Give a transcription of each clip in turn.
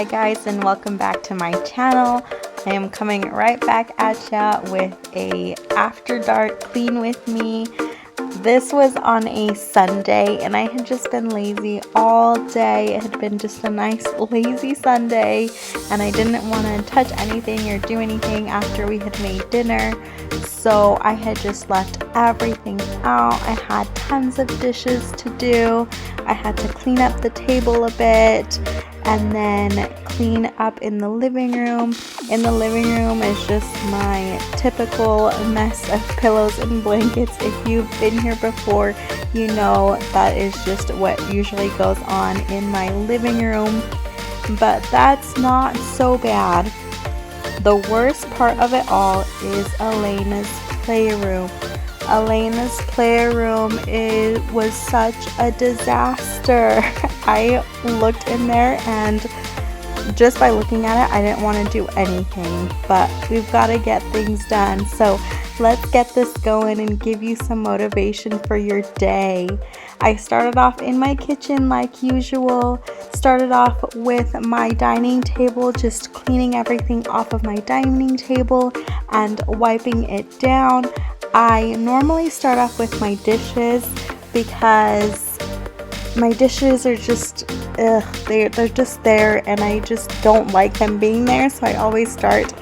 Hi guys, and welcome back to my channel. I am coming right back at ya with a after dark clean with me. This was on a Sunday and I had just been lazy all day. It had been just a nice lazy Sunday and I didn't want to touch anything or do anything after we had made dinner. So I had just left everything out. I had tons of dishes to do. I had to clean up the table a bit and then clean up in the living room. In the living room is just my typical mess of pillows and blankets. If you've been here before, you know that is just what usually goes on in my living room. But that's not so bad. The worst part of it all is Elena's playroom. Elena's playroom was such a disaster. I looked in there and just by looking at it, I didn't want to do anything, but we've got to get things done. So let's get this going and give you some motivation for your day. I started off in my kitchen like usual. Started off with my dining table, just cleaning everything off of my dining table and wiping it down. I normally start off with my dishes because my dishes are just, they're just there and I just don't like them being there, so I always start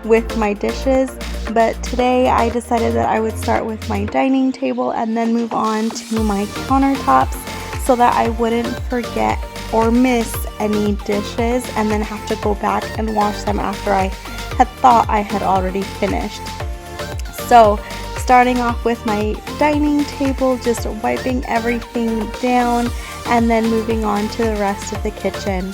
with my dishes. But today I decided that I would start with my dining table and then move on to my countertops so that I wouldn't forget or miss any dishes and then have to go back and wash them after I had thought I had already finished. So starting off with my dining table, just wiping everything down and then moving on to the rest of the kitchen.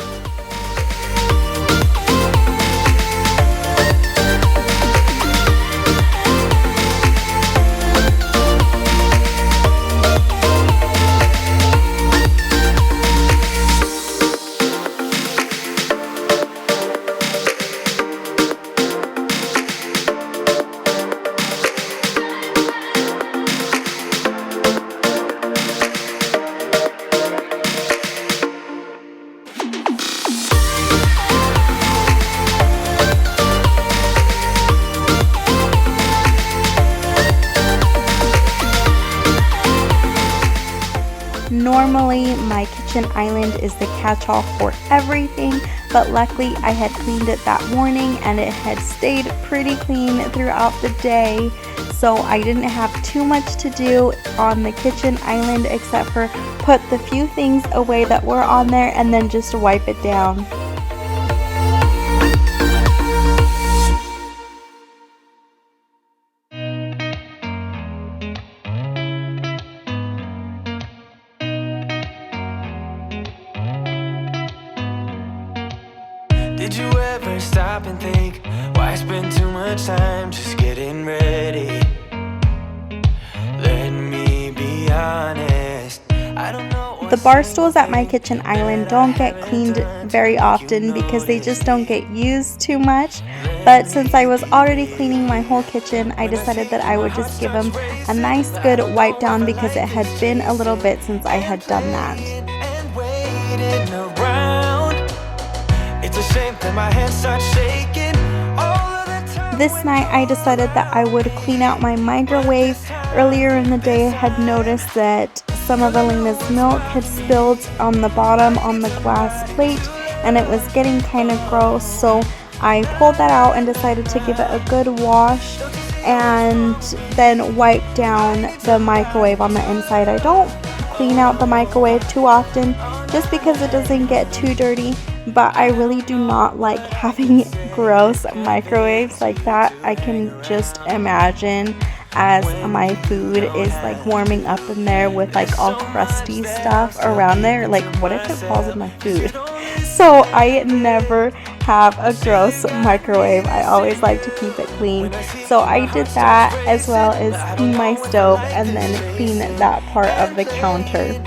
Normally my kitchen island is the catch-all for everything, but luckily I had cleaned it that morning and it had stayed pretty clean throughout the day, so I didn't have too much to do on the kitchen island except for put the few things away that were on there and then just wipe it down. Did you ever stop and think, why spend too much time just getting ready? Let me be honest, I don't know. The bar stools at my kitchen island don't get cleaned very often because they just don't get used too much. But since I was already cleaning my whole kitchen, I decided that I would just give them a nice good wipe down because it had been a little bit since I had done that. It's a shame that my hands start shaking all of the time. This night I decided that I would clean out my microwave. Earlier in the day I had noticed that some of Elena's milk had spilled on the bottom on the glass plate and it was getting kind of gross, so I pulled that out and decided to give it a good wash and then wipe down the microwave on the inside. I don't clean out the microwave too often just because it doesn't get too dirty, but I really do not like having gross microwaves like that. I can just imagine as my food is like warming up in there with like all crusty stuff around there, like what if it falls in my food? So I never have a gross microwave. I always like to keep it clean. So I did that as well as clean my stove and then clean that part of the counter.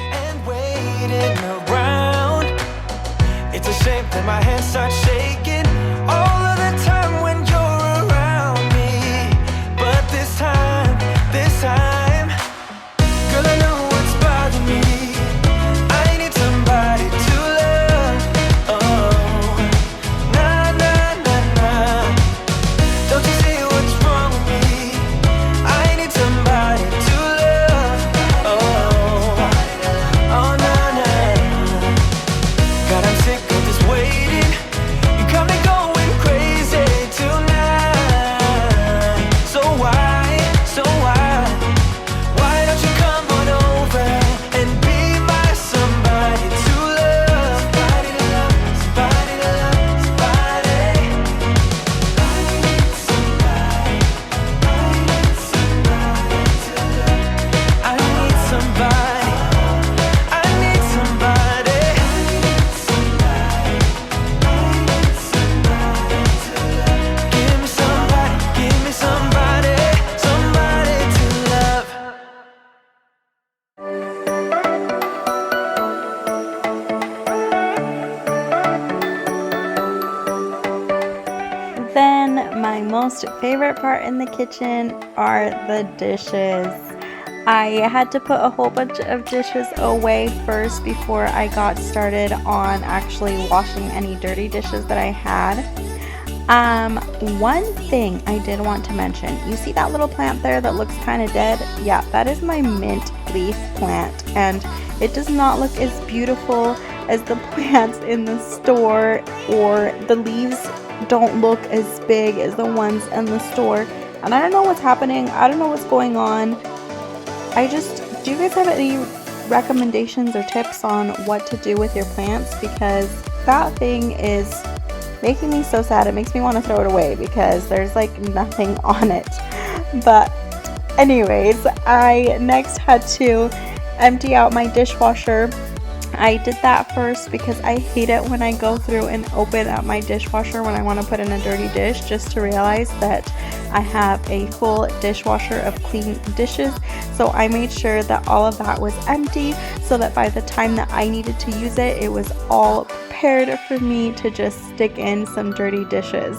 It's a shame that my hands start shaking all of the time when you're around me. But this time, girl, I know what's bothering me. I need somebody to love. Oh. most favorite part in the kitchen are the dishes. I had to put a whole bunch of dishes away first before I got started on actually washing any dirty dishes that I had. One thing I did want to mention, you see that little plant there that looks kind of dead? Yeah, that is my mint leaf plant, and it does not look as beautiful as the plants in the store, or the leaves don't look as big as the ones in the store, and I don't know what's happening. I don't know what's going on. Do you guys have any recommendations or tips on what to do with your plants? Because that thing is making me so sad. It makes me want to throw it away because there's like nothing on it. But anyways, I next had to empty out my dishwasher. I did that first because I hate it when I go through and open up my dishwasher when I want to put in a dirty dish, just to realize that I have a full dishwasher of clean dishes. So I made sure that all of that was empty so that by the time that I needed to use it, it was all prepared for me to just stick in some dirty dishes.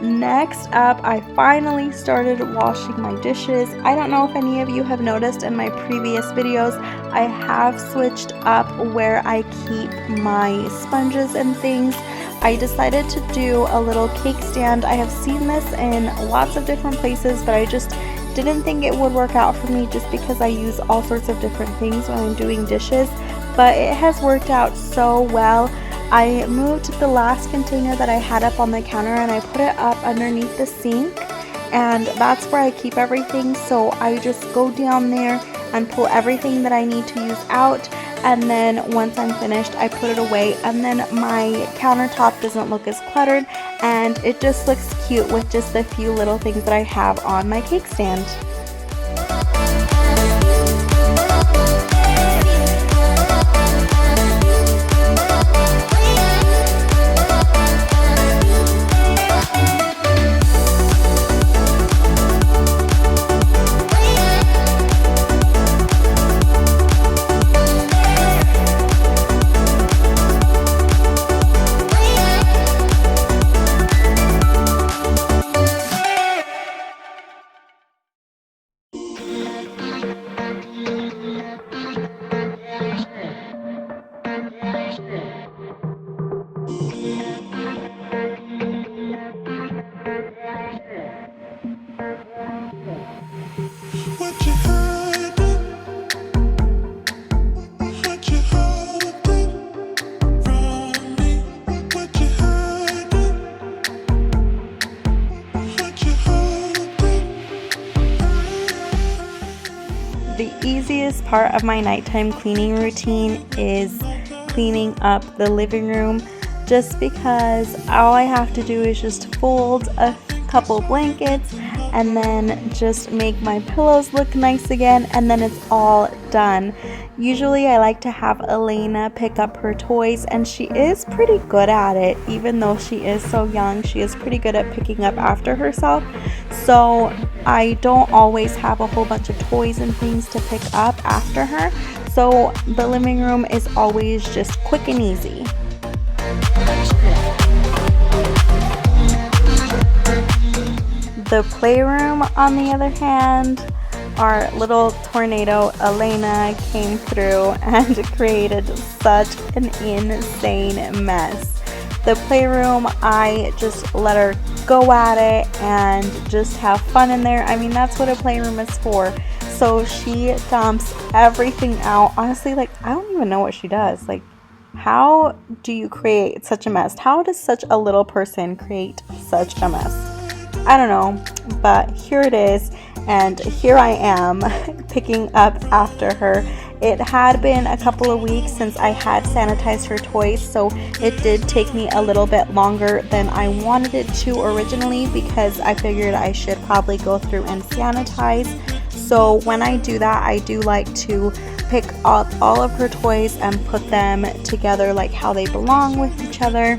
Next up, I finally started washing my dishes. I don't know if any of you have noticed in my previous videos, I have switched up where I keep my sponges and things. I decided to do a little cake stand. I have seen this in lots of different places, but I just didn't think it would work out for me just because I use all sorts of different things when I'm doing dishes, but it has worked out so well. I moved the last container that I had up on the counter and I put it up underneath the sink, and that's where I keep everything. So I just go down there and pull everything that I need to use out, and then once I'm finished I put it away, and then my countertop doesn't look as cluttered and it just looks cute with just a few little things that I have on my cake stand. The easiest part of my nighttime cleaning routine is cleaning up the living room, just because all I have to do is just fold a couple blankets and then just make my pillows look nice again, and then it's all done. Usually I like to have Elena pick up her toys, and she is pretty good at it. Even though she is so young, she is pretty good at picking up after herself. So I don't always have a whole bunch of toys and things to pick up after her. So the living room is always just quick and easy. The playroom, on the other hand, our little tornado Elena came through and created such an insane mess. The playroom, I just let her go at it and just have fun in there. I mean, that's what a playroom is for. So she dumps everything out. Honestly, like, I don't even know what she does. Like, how do you create such a mess? How does such a little person create such a mess? I don't know, but here it is, and here I am picking up after her. It had been a couple of weeks since I had sanitized her toys, so it did take me a little bit longer than I wanted it to originally, because I figured I should probably go through and sanitize. So when I do that, I do like to pick up all of her toys and put them together like how they belong with each other.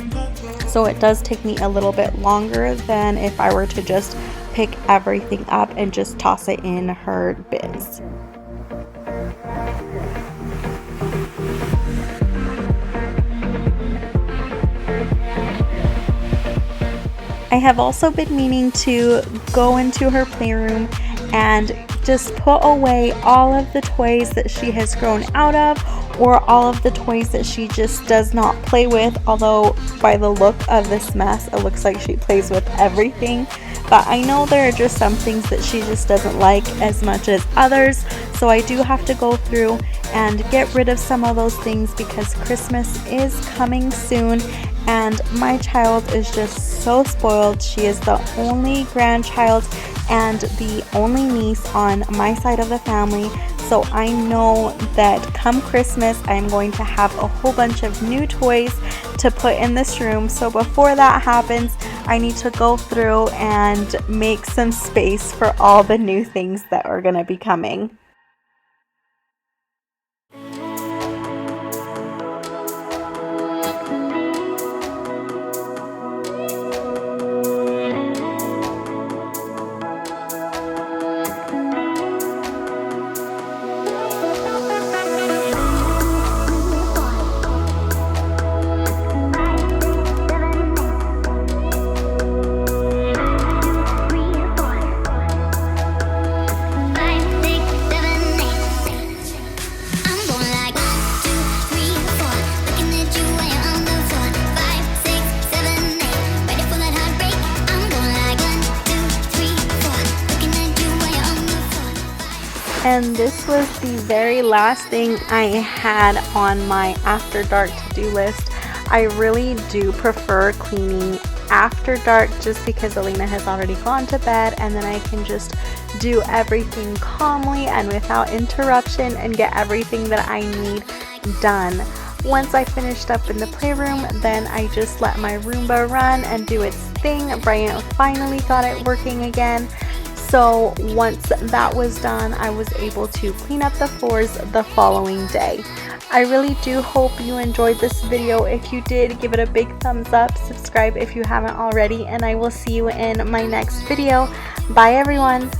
So it does take me a little bit longer than if I were to just pick everything up and just toss it in her bins. I have also been meaning to go into her playroom and just put away all of the toys that she has grown out of, or all of the toys that she just does not play with, although by the look of this mess it looks like she plays with everything. But I know there are just some things that she just doesn't like as much as others, so I do have to go through and get rid of some of those things because Christmas is coming soon and my child is just so spoiled. She is the only grandchild and the only niece on my side of the family, so I know that come Christmas I'm going to have a whole bunch of new toys to put in this room. So before that happens, I need to go through and make some space for all the new things that are going to be coming. And this was the very last thing I had on my after dark to-do list. I really do prefer cleaning after dark just because Alina has already gone to bed, and then I can just do everything calmly and without interruption and get everything that I need done. Once I finished up in the playroom, then I just let my Roomba run and do its thing. Bryant finally got it working again. So once that was done, I was able to clean up the floors the following day. I really do hope you enjoyed this video. If you did, give it a big thumbs up, subscribe if you haven't already, and I will see you in my next video. Bye everyone!